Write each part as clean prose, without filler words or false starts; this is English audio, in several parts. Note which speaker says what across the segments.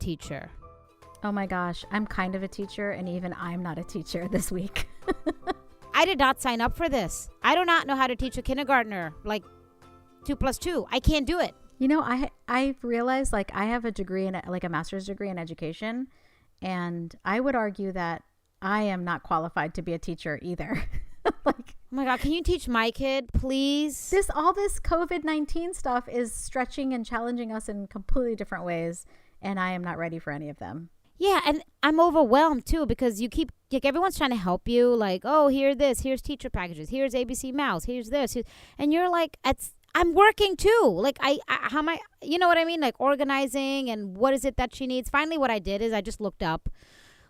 Speaker 1: teacher.
Speaker 2: Oh my gosh, I'm kind of a teacher, and even I'm not a teacher this week.
Speaker 1: I did not sign up for this. I do not know how to teach a kindergartner, like 2 + 2. I can't do it.
Speaker 2: You know, I've realized, like, I have a degree in, like, a master's degree in education, and I would argue that I am not qualified to be a teacher either. Like,
Speaker 1: oh my God, can you teach my kid, please?
Speaker 2: All this COVID-19 stuff is stretching and challenging us in completely different ways, and I am not ready for any of them.
Speaker 1: Yeah, and I'm overwhelmed too because you keep, like, everyone's trying to help you. Like, oh, here's teacher packages. Here's ABC Mouse. Here's this. And you're like, I'm working too. Like, how am I, you know what I mean? Like, organizing and what is it that she needs. Finally, what I did is I just looked up,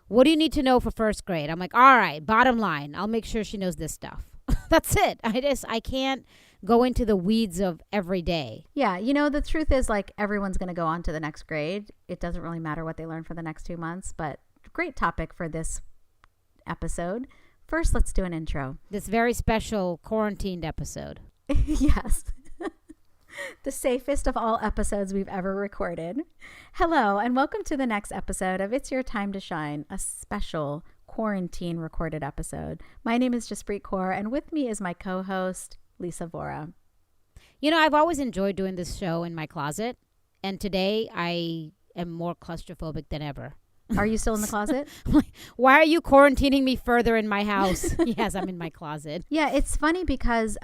Speaker 1: what do you need to know for first grade? I'm like, all right, bottom line, I'll make sure she knows this stuff. That's it. I can't go into the weeds of every day.
Speaker 2: Yeah, you know, the truth is, like, everyone's going to go on to the next grade. It doesn't really matter what they learn for the next 2 months, but great topic for this episode. First, let's do an intro.
Speaker 1: This very special quarantined episode.
Speaker 2: Yes. The safest of all episodes we've ever recorded. Hello, and welcome to the next episode of It's Your Time to Shine, a special quarantine recorded episode. My name is Jaspreet Kaur, and with me is my co-host, Lisa Vora.
Speaker 1: You know, I've always enjoyed doing this show in my closet, and today I am more claustrophobic than ever.
Speaker 2: Are you still in the closet?
Speaker 1: Why are you quarantining me further in my house? Yes, I'm in my closet.
Speaker 2: Yeah, it's funny because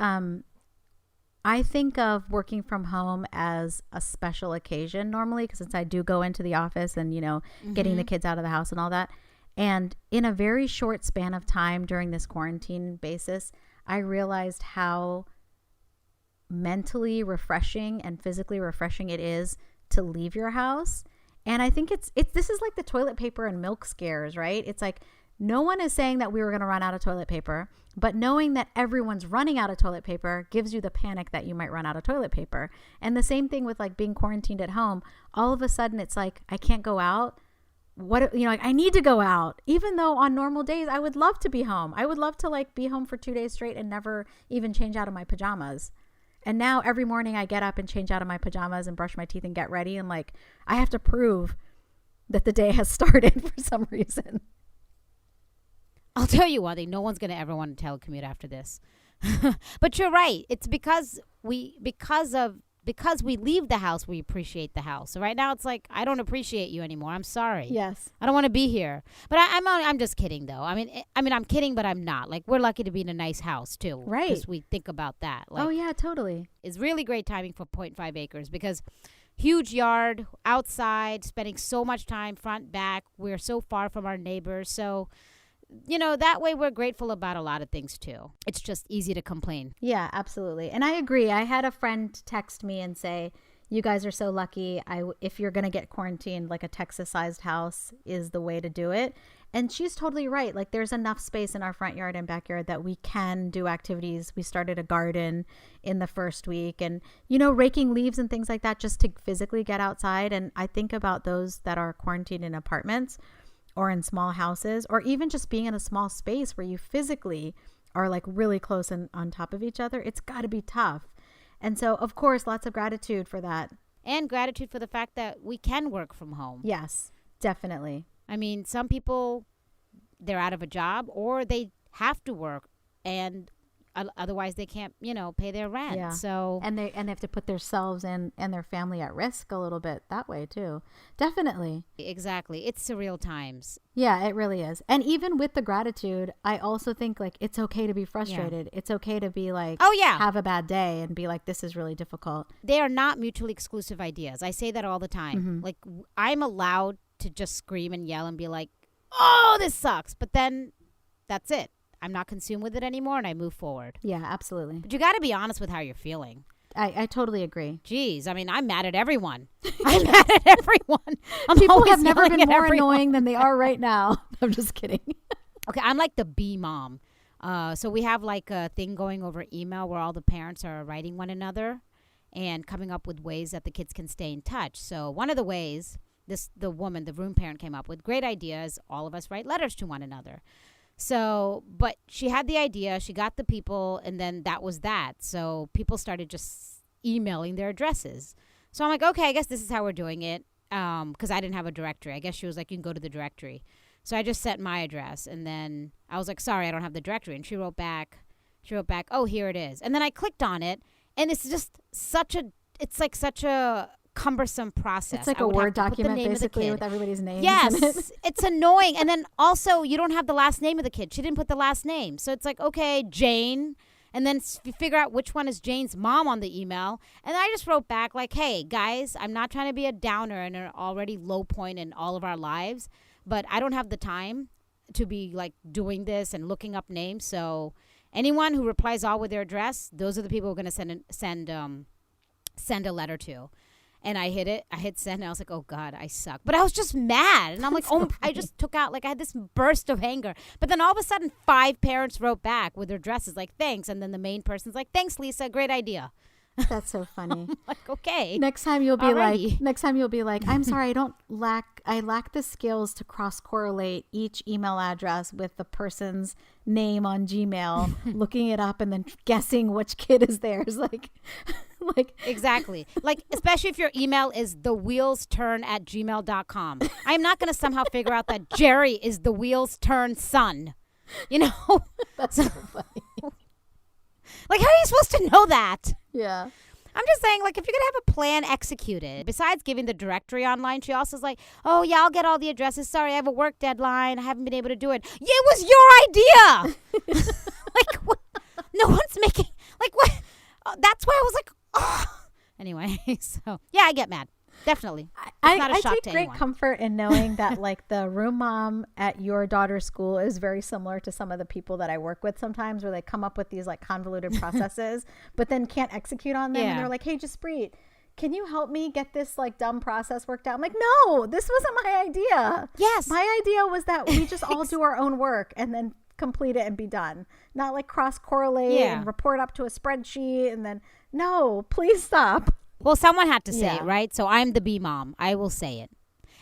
Speaker 2: I think of working from home as a special occasion normally, because since I do go into the office and, you know, getting the kids out of the house and all that. And in a very short span of time during this quarantine basis, I realized how mentally refreshing and physically refreshing it is to leave your house. And I think this is like the toilet paper and milk scares, right? It's like no one is saying that we were going to run out of toilet paper, but knowing that everyone's running out of toilet paper gives you the panic that you might run out of toilet paper. And the same thing with, like, being quarantined at home. All of a sudden it's like, I can't go out. Like, I need to go out, even though on normal days I would love to be home. I would love to, like, be home for 2 days straight and never even change out of my pajamas. And now every morning I get up and change out of my pajamas and brush my teeth and get ready. And, like, I have to prove that the day has started for some reason.
Speaker 1: I'll tell you one thing. No one's going to ever want to telecommute after this. But you're right. It's because we leave the house, we appreciate the house. So right now it's like, I don't appreciate you anymore. I'm sorry.
Speaker 2: Yes.
Speaker 1: I don't want to be here. But I'm just kidding though. I mean, I'm kidding, but I'm not. Like, we're lucky to be in a nice house too.
Speaker 2: Right.
Speaker 1: Because we think about that. Like,
Speaker 2: oh yeah, totally.
Speaker 1: It's really great timing for 0.5 acres because huge yard, outside, spending so much time front, back. We're so far from our neighbors. So, you know, that way we're grateful about a lot of things too. It's just easy to complain.
Speaker 2: Yeah, absolutely. And I agree. I had a friend text me and say, you guys are so lucky. If you're going to get quarantined, like, a Texas-sized house is the way to do it. And she's totally right. Like, there's enough space in our front yard and backyard that we can do activities. We started a garden in the first week and, you know, raking leaves and things like that just to physically get outside. And I think about those that are quarantined in apartments or in small houses, or even just being in a small space where you physically are, like, really close and on top of each other. It's got to be tough. And so, of course, lots of gratitude for that.
Speaker 1: And gratitude for the fact that we can work from home.
Speaker 2: Yes, definitely.
Speaker 1: I mean, some people, they're out of a job or they have to work, and otherwise they can't, you know, pay their rent.
Speaker 2: Yeah.
Speaker 1: So
Speaker 2: and they have to put themselves and their family at risk a little bit that way too. Definitely.
Speaker 1: Exactly. It's surreal times.
Speaker 2: Yeah, it really is. And even with the gratitude, I also think, like, it's okay to be frustrated. Yeah. It's okay to be like,
Speaker 1: oh yeah,
Speaker 2: have a bad day and be like, this is really difficult.
Speaker 1: They are not mutually exclusive ideas. I say that all the time.
Speaker 2: Mm-hmm.
Speaker 1: Like, I'm allowed to just scream and yell and be like, oh, this sucks. But then that's it. I'm not consumed with it anymore, and I move forward.
Speaker 2: Yeah, absolutely.
Speaker 1: But you got to be honest with how you're feeling.
Speaker 2: I totally agree.
Speaker 1: Jeez, I mean, I'm mad at everyone. I'm mad at everyone.
Speaker 2: People have never been more annoying than they are right now. I'm just kidding.
Speaker 1: Okay, I'm like the bee mom. So we have, like, a thing going over email where all the parents are writing one another and coming up with ways that the kids can stay in touch. So one of the ways the room parent came up with, great idea, is all of us write letters to one another. So, but she had the idea, she got the people, and then that was that. So people started just emailing their addresses. So I'm like, okay, I guess this is how we're doing it. because I didn't have a directory. I guess she was like, you can go to the directory. So I just set my address, and then I was like, sorry, I don't have the directory. And she wrote back, oh, here it is. And then I clicked on it, and it's just such a cumbersome process.
Speaker 2: It's like a Word document basically with everybody's names.
Speaker 1: Yes, it's annoying. And then also you don't have the last name of the kid. She didn't put the last name. So it's like, okay, Jane. And then you figure out which one is Jane's mom on the email. And I just wrote back like, hey, guys, I'm not trying to be a downer in an already low point in all of our lives, but I don't have the time to be like doing this and looking up names. So anyone who replies all with their address, those are the people we're going to send a letter to. And I hit send, and I was like, oh, God, I suck. But I was just mad. And I'm like, oh, I just took out, like, I had this burst of anger. But then all of a sudden, 5 parents wrote back with their addresses, like, thanks. And then the main person's like, thanks, Lisa. Great idea.
Speaker 2: That's so funny.
Speaker 1: Like, okay.
Speaker 2: Next time you'll be like, I'm sorry, I lack the skills to cross-correlate each email address with the person's name on Gmail, looking it up and then guessing which kid is theirs. Like
Speaker 1: exactly. Like, especially if your email is thewheelsturn@gmail.com. I'm not going to somehow figure out that Jerry is the wheels turn son. You know?
Speaker 2: That's so funny.
Speaker 1: Like, how are you supposed to know that?
Speaker 2: Yeah.
Speaker 1: I'm just saying, like, if you're going to have a plan executed, besides giving the directory online, she also is like, oh, yeah, I'll get all the addresses. Sorry, I have a work deadline. I haven't been able to do it. Yeah, it was your idea. Like, what? No one's making, like, what? That's why I was like, oh. Anyway, so, yeah, I get mad. Definitely.
Speaker 2: I take great comfort in knowing that like the room mom at your daughter's school is very similar to some of the people that I work with sometimes, where they come up with these like convoluted processes, but then can't execute on them. Yeah. And they're like, hey, Jaspreet, can you help me get this like dumb process worked out? I'm like, no, this wasn't my idea.
Speaker 1: Yes.
Speaker 2: My idea was that we just all do our own work and then complete it and be done. Not like cross correlate and report up to a spreadsheet. And then no, please stop.
Speaker 1: Well, someone had to say it, right? So I'm the bee mom. I will say it.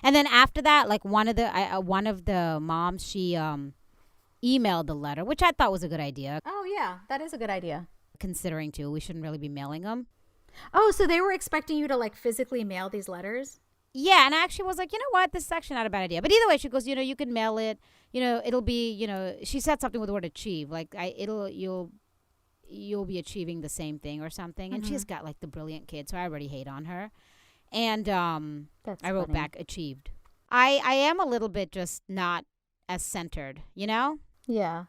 Speaker 1: And then after that, like one of the moms, she emailed the letter, which I thought was a good idea.
Speaker 2: Oh, yeah. That is a good idea.
Speaker 1: Considering, too, we shouldn't really be mailing them.
Speaker 2: Oh, so they were expecting you to, like, physically mail these letters?
Speaker 1: Yeah, and I actually was like, you know what? This is actually not a bad idea. But either way, she goes, you can mail it. It'll be, she said something with the word achieve. Like, you'll be achieving the same thing or something. And she's got like the brilliant kid, so I already hate on her. And I wrote back achieved. I am a little bit just not as centered, Yeah.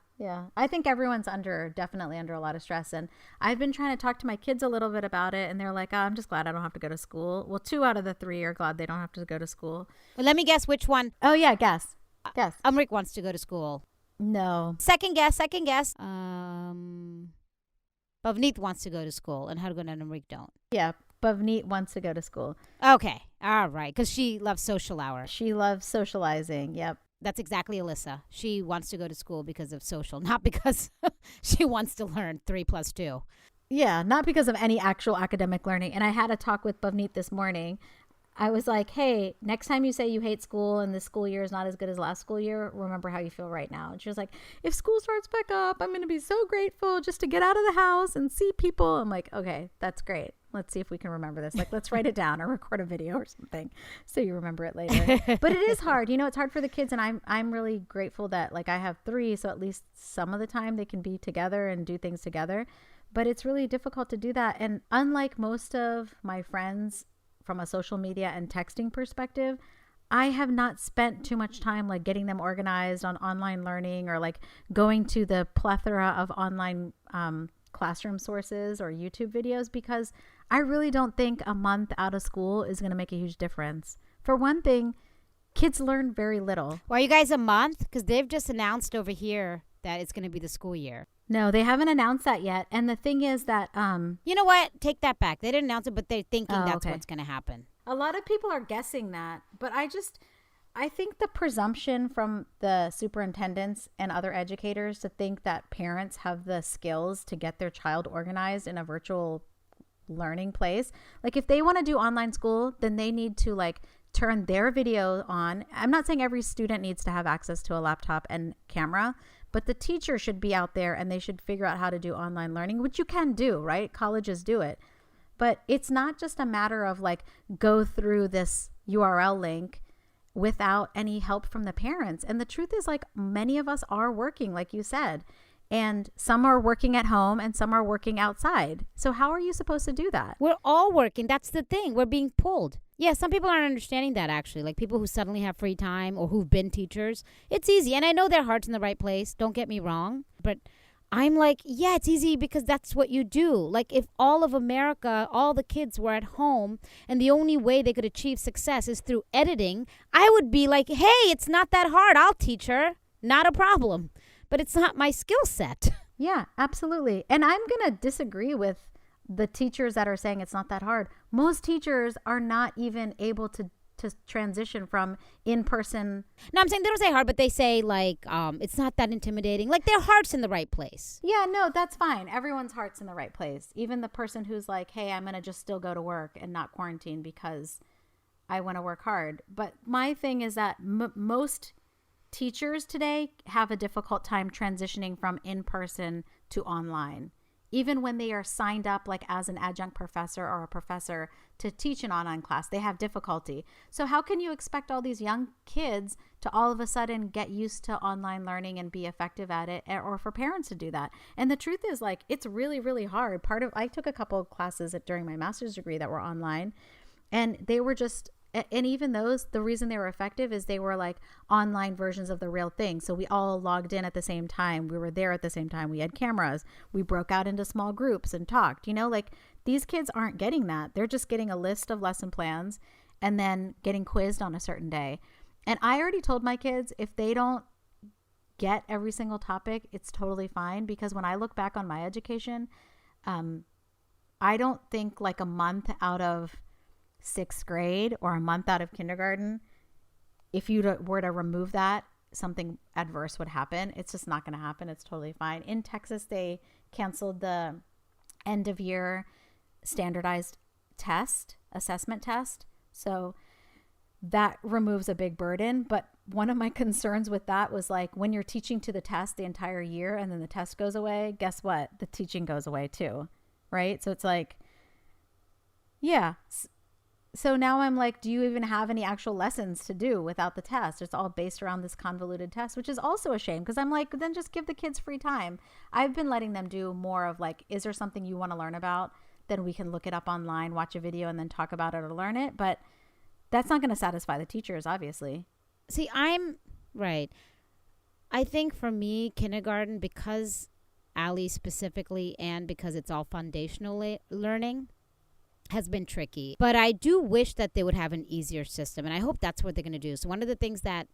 Speaker 1: I think everyone's definitely under a lot of stress. And I've been trying to talk to my kids a little bit about it, and they're like, oh, I'm just glad I don't have to go to school. Well, 2 out of the 3 are glad they don't have to go to school. Well, let me guess which one.
Speaker 2: Oh, yeah, guess.
Speaker 1: Umrik wants to go to school.
Speaker 2: No.
Speaker 1: Second guess. Bhavneet wants to go to school, and Hargun and Amrik don't.
Speaker 2: Yeah, Bhavneet wants to go to school.
Speaker 1: Okay, all right, because she loves social hour.
Speaker 2: She loves socializing, yep.
Speaker 1: That's exactly Alyssa. She wants to go to school because of social, not because she wants to learn 3 + 2.
Speaker 2: Yeah, not because of any actual academic learning. And I had a talk with Bhavneet this morning. I was like, hey, next time you say you hate school and this school year is not as good as last school year, remember how you feel right now. And she was like, if school starts back up, I'm going to be so grateful just to get out of the house and see people. I'm like, okay, that's great. Let's see if we can remember this. Like, let's write it down or record a video or something so you remember it later. But it is hard. It's hard for the kids. And I'm really grateful that like I have 3. So at least some of the time they can be together and do things together. But it's really difficult to do that. And unlike most of my friends, from a social media and texting perspective, I have not spent too much time like getting them organized on online learning or like going to the plethora of online classroom sources or YouTube videos, because I really don't think a month out of school is going to make a huge difference. For one thing, kids learn very little.
Speaker 1: Well, are you guys a month? Because they've just announced over here that it's going to be the school year.
Speaker 2: No, they haven't announced that yet. And the thing is that...
Speaker 1: you know what? Take that back. They didn't announce it, but they're thinking that's what's going to happen.
Speaker 2: A lot of people are guessing that. But I think the presumption from the superintendents and other educators to think that parents have the skills to get their child organized in a virtual learning place. Like if they want to do online school, then they need to like turn their video on. I'm not saying every student needs to have access to a laptop and camera, but the teacher should be out there and they should figure out how to do online learning, which you can do, right? Colleges do it. But it's not just a matter of like go through this URL link without any help from the parents. And the truth is, like, many of us are working, like you said, and some are working at home and some are working outside. So how are you supposed to do that?
Speaker 1: We're all working. That's the thing. We're being pulled. Yeah, some people aren't understanding that, actually. Like people who suddenly have free time or who've been teachers. It's easy. And I know their heart's in the right place. Don't get me wrong. But I'm like, yeah, it's easy because that's what you do. Like if all of America, all the kids were at home and the only way they could achieve success is through editing, I would be like, hey, it's not that hard. I'll teach her. Not a problem. But it's not my skill set.
Speaker 2: Yeah, absolutely. And I'm going to disagree with the teachers that are saying it's not that hard. Most teachers are not even able to transition from in-person.
Speaker 1: No, I'm saying they don't say hard, but they say like it's not that intimidating. Like their heart's in the right place.
Speaker 2: Yeah, no, that's fine. Everyone's heart's in the right place. Even the person who's like, hey, I'm going to just still go to work and not quarantine because I want to work hard. But my thing is that most teachers today have a difficult time transitioning from in-person to online. Even when they are signed up like as an adjunct professor or a professor to teach an online class, they have difficulty. So how can you expect all these young kids to all of a sudden get used to online learning and be effective at it, or for parents to do that? And the truth is, like, it's really, really hard. I took a couple of classes during my master's degree that were online, and they were just, and even those, the reason they were effective is they were like online versions of the real thing. So we all logged in at the same time. We were there at the same time. We had cameras. We broke out into small groups and talked. You know, like these kids aren't getting that. They're just getting a list of lesson plans and then getting quizzed on a certain day. And I already told my kids if they don't get every single topic, it's totally fine. Because when I look back on my education, I don't think like a month out of sixth grade or a month out of kindergarten, if you were to remove that, something adverse would happen. It's just not going to happen. It's totally fine. In Texas, they canceled the end of year standardized assessment test. So that removes a big burden. But one of my concerns with that was like when you're teaching to the test the entire year and then the test goes away, guess what? The teaching goes away too, right? So it's like, yeah. So now I'm like, do you even have any actual lessons to do without the test? It's all based around this convoluted test, which is also a shame because I'm like, then just give the kids free time. I've been letting them do more of like, is there something you want to learn about? Then we can look it up online, watch a video, and then talk about it or learn it. But that's not going to satisfy the teachers, obviously.
Speaker 1: See, I'm right. I think for me, kindergarten, because Allie specifically and because it's all foundational learning, has been tricky. But I do wish that they would have an easier system, and I hope that's what they're going to do. So one of the things that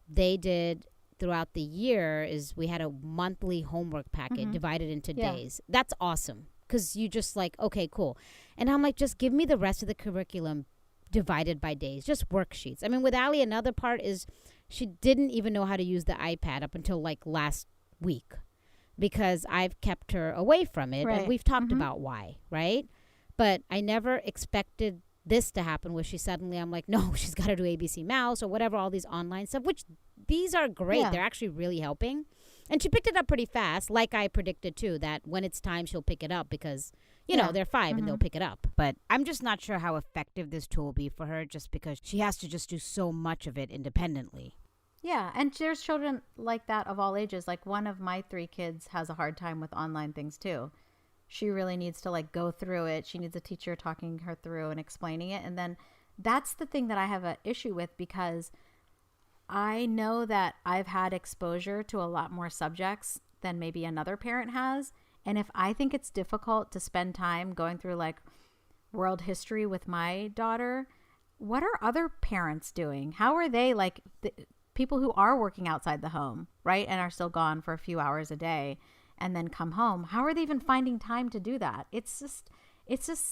Speaker 1: they did throughout the year is we had a monthly homework packet divided into days. That's awesome because you just like, okay, cool. And I'm like, just give me the rest of the curriculum divided by days, just worksheets. I mean, with Allie, another part is she didn't even know how to use the iPad up until like last week because I've kept her away from it. Right. And we've talked about why, right? But I never expected this to happen where I'm like, no, she's got to do ABC Mouse or whatever, all these online stuff, which these are great. Yeah. They're actually really helping. And she picked it up pretty fast, like I predicted too, that when it's time, she'll pick it up because, you know, they're 5 and they'll pick it up. But I'm just not sure how effective this tool will be for her just because she has to just do so much of it independently.
Speaker 2: Yeah, and there's children like that of all ages. Like one of my 3 kids has a hard time with online things too. She really needs to like go through it. She needs a teacher talking her through and explaining it. And then that's the thing that I have an issue with because I know that I've had exposure to a lot more subjects than maybe another parent has. And if I think it's difficult to spend time going through like world history with my daughter, what are other parents doing? How are they like people who are working outside the home, right? And are still gone for a few hours a day and then come home. How are they even finding time to do that? It's just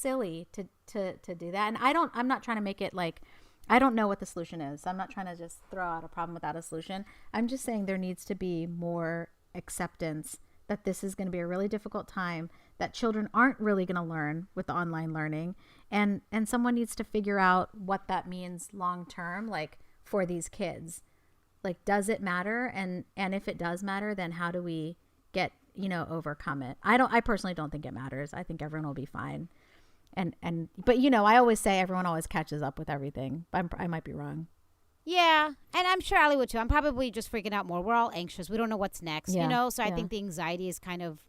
Speaker 2: silly to do that. And I'm not trying to make it like, I don't know what the solution is. I'm not trying to just throw out a problem without a solution. I'm just saying there needs to be more acceptance that this is going to be a really difficult time, that children aren't really going to learn with the online learning. And someone needs to figure out what that means long term, like for these kids. Like, does it matter? And if it does matter, then how do we get, overcome it? I personally don't think it matters. I think everyone will be fine. But you know, I always say everyone always catches up with everything. I might be wrong.
Speaker 1: Yeah, and I'm sure Allie would too. I'm probably just freaking out more. We're all anxious. We don't know what's next,
Speaker 2: Yeah,
Speaker 1: you know? So I
Speaker 2: yeah.
Speaker 1: think the anxiety is kind of,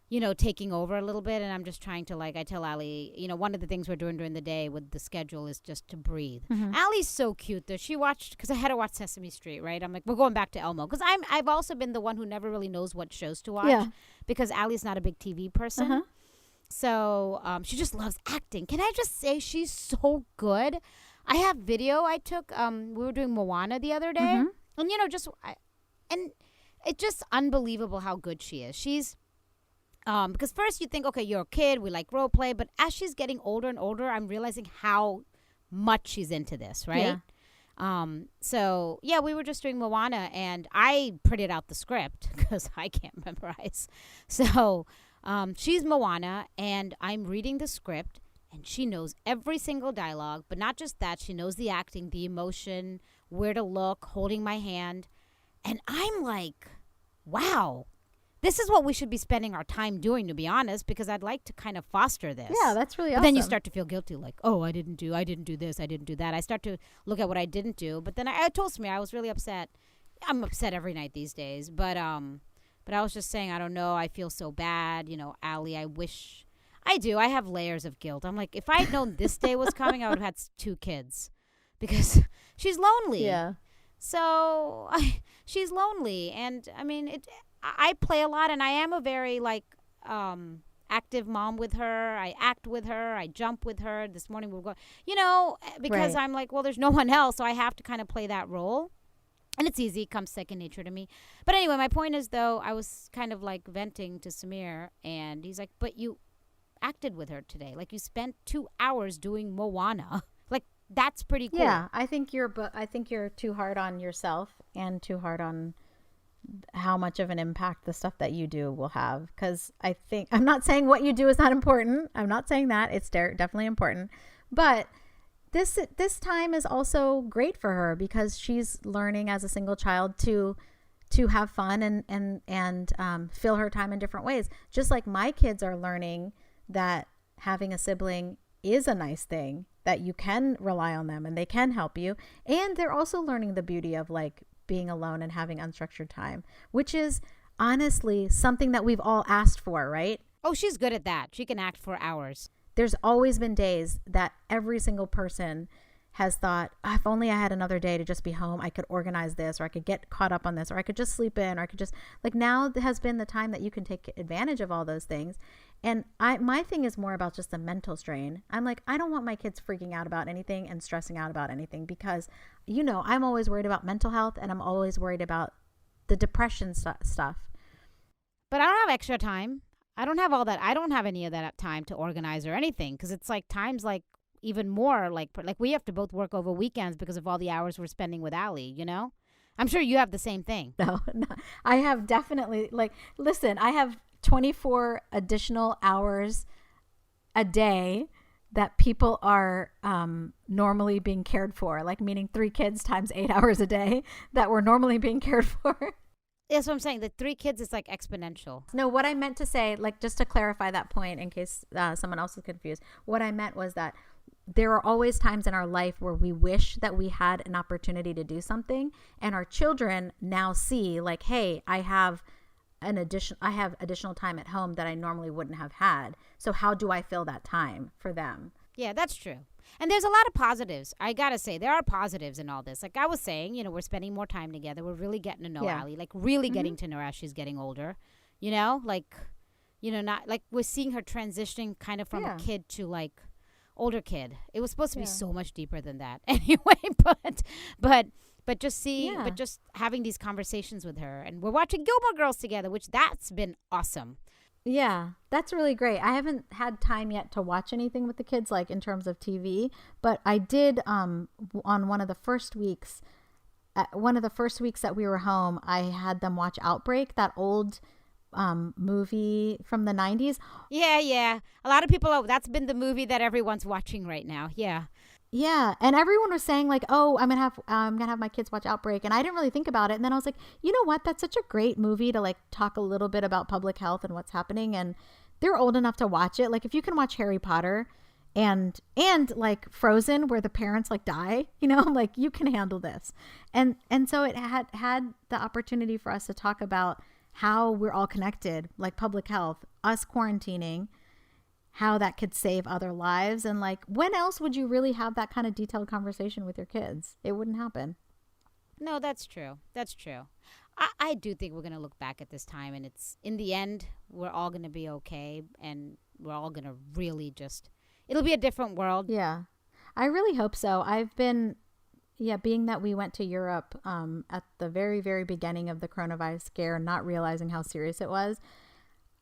Speaker 1: you know, taking over a little bit. And I'm just trying to, like, I tell Allie, you know, one of the things we're doing during the day with the schedule is just to breathe. Allie's so cute, though. She watched, because I had to watch Sesame Street, right? I'm like, we're going back to Elmo. Because I've also been the one who never really knows what shows to watch.
Speaker 2: Yeah.
Speaker 1: Because Allie's not a big TV person. So she just loves acting. Can I just say she's so good? I have video I took. We were doing Moana the other day. And, you know, and it's just unbelievable how good she is. She's, because first you think, okay, you're a kid, we like role play. But as she's getting older and older, I'm realizing how much she's into this, right? So, yeah, we were just doing Moana. And I printed out the script because I can't memorize. So she's Moana, and I'm reading the script. And she knows every single dialogue, but not just that. She knows the acting, the emotion, where to look, holding my hand. And I'm like, wow, this is what we should be spending our time doing, to be honest, because I'd like to kind of foster this.
Speaker 2: Yeah, that's really awesome.
Speaker 1: But then you start to feel guilty, like, oh, I didn't do this, I didn't do that. I start to look at what I didn't do. But then I told Samir I was really upset. I'm upset every night these days. But I was just saying, I don't know. I feel so bad. You know, Allie, I wish... I do. I have layers of guilt. I'm like, if I'd known this day was coming, I would have had 2 kids because she's lonely.
Speaker 2: Yeah.
Speaker 1: So she's lonely. And I mean, I play a lot, and I am a very like active mom with her. I act with her. I jump with her. This morning we were going, you know, because I'm like, well, there's no one else. So I have to kind of play that role. And it's easy. It comes second nature to me. But anyway, my point is, though, I was kind of like venting to Samir, and he's like, but you acted with her today. Like, you spent 2 hours doing Moana. Like, that's pretty cool.
Speaker 2: Yeah, I think you're too hard on yourself and too hard on how much of an impact the stuff that you do will have. Because I'm not saying what you do is not important. I'm not saying that. It's definitely important. But this time is also great for her because she's learning as a single child to have fun and fill her time in different ways. Just like my kids are learning that having a sibling is a nice thing, that you can rely on them and they can help you. And they're also learning the beauty of like being alone and having unstructured time, which is honestly something that we've all asked for, right?
Speaker 1: Oh, she's good at that. She can act for hours.
Speaker 2: There's always been days that every single person has thought, if only I had another day to just be home, I could organize this, or I could get caught up on this, or I could just sleep in, or I could just, like, now has been the time that you can take advantage of all those things. And my thing is more about just the mental strain. I'm like, I don't want my kids freaking out about anything and stressing out about anything because, you know, I'm always worried about mental health, and I'm always worried about the depression stuff.
Speaker 1: But I don't have extra time. I don't have all that. I don't have any of that time to organize or anything because it's like times like even more like we have to both work over weekends because of all the hours we're spending with Allie, you know? I'm sure you have the same thing.
Speaker 2: No, I have definitely, like, listen, I have 24 additional hours a day that people are normally being cared for, like meaning 3 kids times 8 hours a day that were normally being cared for.
Speaker 1: That's what I'm saying. The 3 kids is like exponential.
Speaker 2: No, what I meant to say, like, just to clarify that point in case someone else is confused, what I meant was that there are always times in our life where we wish that we had an opportunity to do something, and our children now see like, hey, I have additional time at home that I normally wouldn't have had. So how do I fill that time for them?
Speaker 1: Yeah, that's true. And there's a lot of positives. I got to say, there are positives in all this. Like I was saying, you know, we're spending more time together. We're really getting to know Allie, like really getting to know her as she's getting older, you know, like, you know, not like we're seeing her transitioning kind of from a kid to like older kid. It was supposed to be so much deeper than that anyway, but just having these conversations with her, and we're watching Gilmore Girls together, which that's been awesome.
Speaker 2: Yeah, that's really great. I haven't had time yet to watch anything with the kids, like in terms of TV, but I did on one of the first weeks that we were home, I had them watch Outbreak, that old movie from the 90s.
Speaker 1: Yeah. A lot of people, that's been the movie that everyone's watching right now.
Speaker 2: Yeah, and everyone was saying like, "Oh, I'm gonna have my kids watch Outbreak," and I didn't really think about it. And then I was like, you know what? That's such a great movie to like talk a little bit about public health and what's happening. And they're old enough to watch it. Like, if you can watch Harry Potter, and like Frozen, where the parents like die, you know, like you can handle this. And so it had the opportunity for us to talk about how we're all connected, like public health, us quarantining, how that could save other lives. And like, when else would you really have that kind of detailed conversation with your kids? It wouldn't happen.
Speaker 1: No, that's true. That's true. I do think we're going to look back at this time, and it's, in the end, we're all going to be okay, and we're all going to really just, it'll be a different world.
Speaker 2: Yeah, I really hope so. I've been, being that we went to Europe at the very, very beginning of the coronavirus scare, not realizing how serious it was.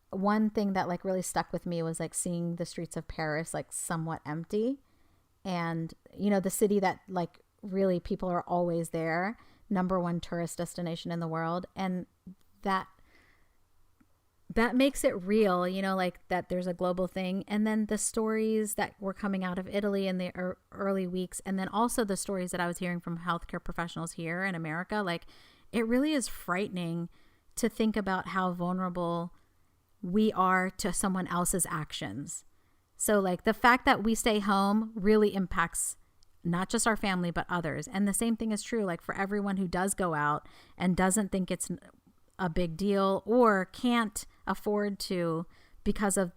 Speaker 2: One thing that like really stuck with me was like seeing the streets of Paris like somewhat empty, and you know, the city that like really people are always there, #1 tourist destination in the world, and that makes it real, you know, like that there's a global thing. And then the stories that were coming out of Italy in the early weeks, and then also the stories that I was hearing from healthcare professionals here in America, like it really is frightening to think about how vulnerable we are to someone else's actions. So like the fact that we stay home really impacts not just our family, but others. And the same thing is true, like for everyone who does go out and doesn't think it's a big deal or can't afford to because of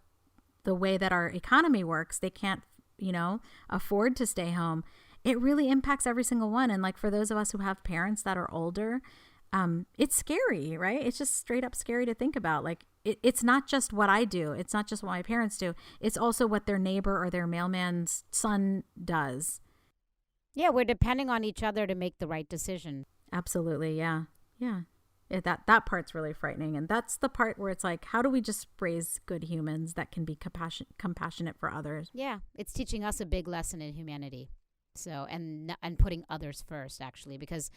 Speaker 2: the way that our economy works. They can't, you know, afford to stay home. It really impacts every single one. And like for those of us who have parents that are older, it's scary, right? It's just straight up scary to think about. Like it's not just what I do. It's not just what my parents do. It's also what their neighbor or their mailman's son does.
Speaker 1: Yeah, we're depending on each other to make the right decision.
Speaker 2: Absolutely. Yeah. Yeah. That part's really frightening. And that's the part where it's like, how do we just raise good humans that can be compassionate for others?
Speaker 1: Yeah, it's teaching us a big lesson in humanity. So, and putting others first, actually, because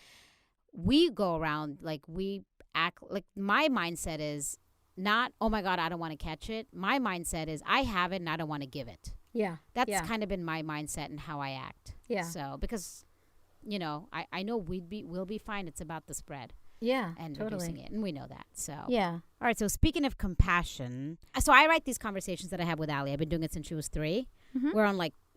Speaker 1: we go around like we act like, my mindset is not, oh my God, I don't want to catch it. My mindset is I have it and I don't want to give it.
Speaker 2: Yeah.
Speaker 1: That's kind of been my mindset and how I act.
Speaker 2: Yeah.
Speaker 1: So, because, you know, I know we'll be fine. It's about the spread.
Speaker 2: Yeah,
Speaker 1: and
Speaker 2: totally.
Speaker 1: reducing it, and we know that. So
Speaker 2: yeah.
Speaker 1: All right. So speaking of compassion, so I write these conversations that I have with Allie. I've been doing it since she was 3.
Speaker 2: Mm-hmm.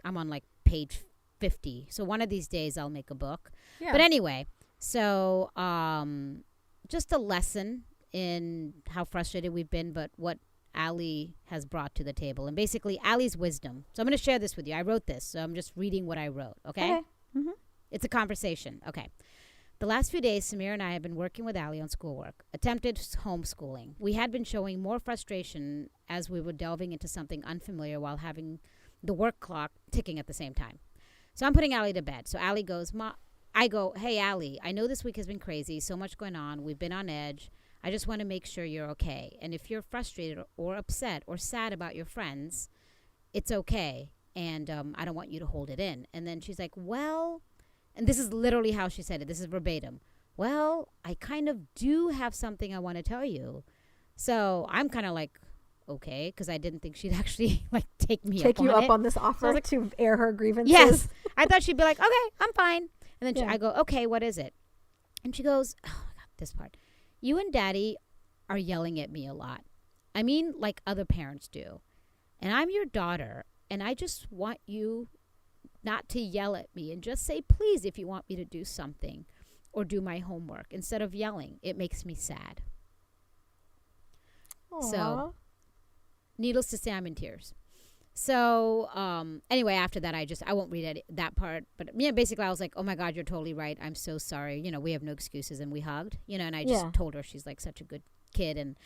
Speaker 1: I'm on like page 50. So one of these days I'll make a book.
Speaker 2: Yeah.
Speaker 1: But anyway, so just a lesson in how frustrated we've been, but what Allie has brought to the table, and basically Allie's wisdom. So I'm going to share this with you. I wrote this, so I'm just reading what I wrote. Okay.
Speaker 2: Mm-hmm.
Speaker 1: It's a conversation. Okay. The last few days, Samir and I have been working with Allie on schoolwork, attempted homeschooling. We had been showing more frustration as we were delving into something unfamiliar while having the work clock ticking at the same time. So I'm putting Allie to bed. So Allie goes, I go, hey, Allie, I know this week has been crazy, so much going on. We've been on edge. I just want to make sure you're okay. And if you're frustrated or upset or sad about your friends, it's okay. And I don't want you to hold it in. And then she's like, well... And this is literally how she said it. This is verbatim. Well, I kind of do have something I want to tell you. So I'm kind of like, okay, because I didn't think she'd actually like take you up
Speaker 2: on this offer
Speaker 1: like,
Speaker 2: to air her grievances.
Speaker 1: Yes. I thought she'd be like, okay, I'm fine. And then
Speaker 2: Yeah.
Speaker 1: I go, okay, what is it? And she goes, oh my God, this part. You and Daddy are yelling at me a lot. I mean, like other parents do. And I'm your daughter, and I just want you not to yell at me and just say please if you want me to do something or do my homework instead of yelling. It makes me sad.
Speaker 2: Aww.
Speaker 1: So needless to say, I'm in tears. So anyway, after that, I won't read that part, but yeah, basically I was like, oh my God, you're totally right. I'm so sorry. You know, we have no excuses, and we hugged, you know, and I just told her she's like such a good kid, and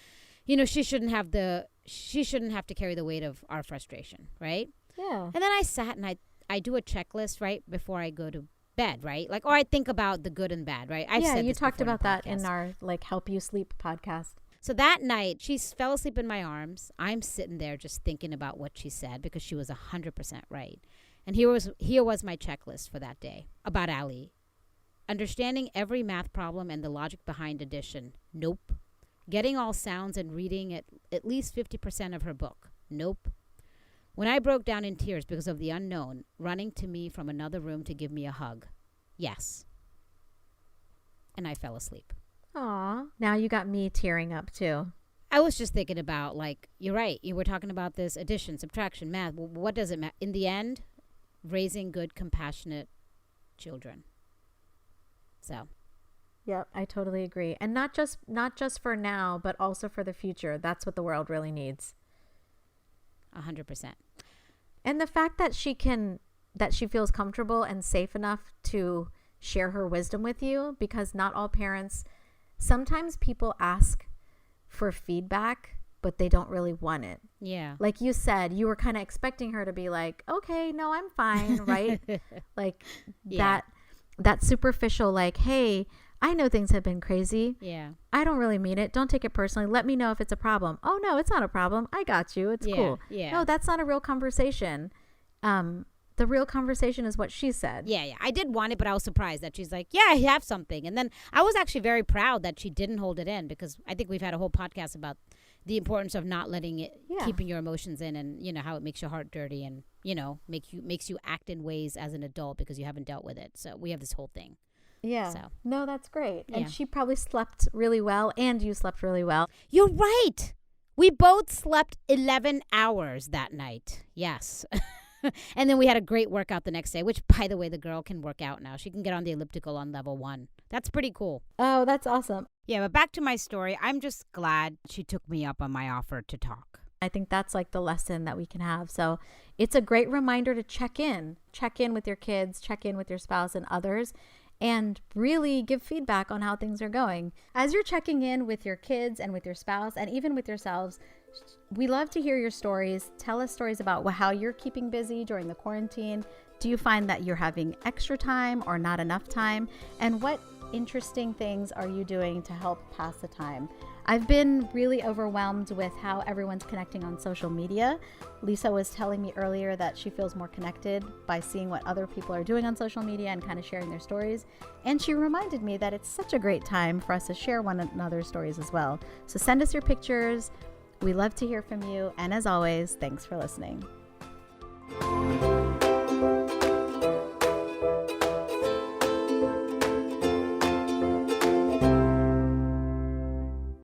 Speaker 1: you know, she shouldn't have to carry the weight of our frustration. Right.
Speaker 2: Yeah.
Speaker 1: And then I sat and I do a checklist right before I go to bed, right? Like, or I think about the good and bad, right?
Speaker 2: You talked about that in our like Help You Sleep podcast.
Speaker 1: So that night, she fell asleep in my arms. I'm sitting there just thinking about what she said because she was 100% right. And here was my checklist for that day about Allie. Understanding every math problem and the logic behind addition. Nope. Getting all sounds and reading at least 50% of her book. Nope. When I broke down in tears because of the unknown, running to me from another room to give me a hug. Yes. And I fell asleep.
Speaker 2: Aw. Now you got me tearing up too.
Speaker 1: I was just thinking about, like, you're right. You were talking about this addition, subtraction, math. What does it matter? In the end, raising good, compassionate children. So.
Speaker 2: Yep, I totally agree. And not just for now, but also for the future. That's what the world really needs.
Speaker 1: 100%.
Speaker 2: And the fact that she feels comfortable and safe enough to share her wisdom with you, because not all parents, sometimes people ask for feedback, but they don't really want it.
Speaker 1: Yeah.
Speaker 2: Like you said, you were kind of expecting her to be like, okay, no, I'm fine, right? Like that superficial, like, hey, I know things have been crazy.
Speaker 1: Yeah.
Speaker 2: I don't really mean it. Don't take it personally. Let me know if it's a problem. Oh, no, it's not a problem. I got you. It's cool.
Speaker 1: Yeah.
Speaker 2: No, that's not a real conversation. The real conversation is what she said.
Speaker 1: Yeah. I did want it, but I was surprised that she's like, yeah, I have something. And then I was actually very proud that she didn't hold it in, because I think we've had a whole podcast about the importance of not letting it, keeping your emotions in, and, you know, how it makes your heart dirty and, you know, makes you act in ways as an adult because you haven't dealt with it. So we have this whole thing.
Speaker 2: Yeah.
Speaker 1: So.
Speaker 2: No, that's great. And she probably slept really well, and you slept really well.
Speaker 1: You're right. We both slept 11 hours that night. Yes. And then we had a great workout the next day, which, by the way, the girl can work out now. She can get on the elliptical on level 1. That's pretty cool.
Speaker 2: Oh, that's awesome.
Speaker 1: Yeah, but back to my story. I'm just glad she took me up on my offer to talk.
Speaker 2: I think that's like the lesson that we can have. So it's a great reminder to check in with your kids, check in with your spouse and others, and really give feedback on how things are going. As you're checking in with your kids and with your spouse and even with yourselves, we love to hear your stories. Tell us stories about how you're keeping busy during the quarantine. Do you find that you're having extra time or not enough time? And what interesting things are you doing to help pass the time? I've been really overwhelmed with how everyone's connecting on social media. Lisa was telling me earlier that she feels more connected by seeing what other people are doing on social media and kind of sharing their stories. And she reminded me that it's such a great time for us to share one another's stories as well. So send us your pictures. We love to hear from you. And as always, thanks for listening.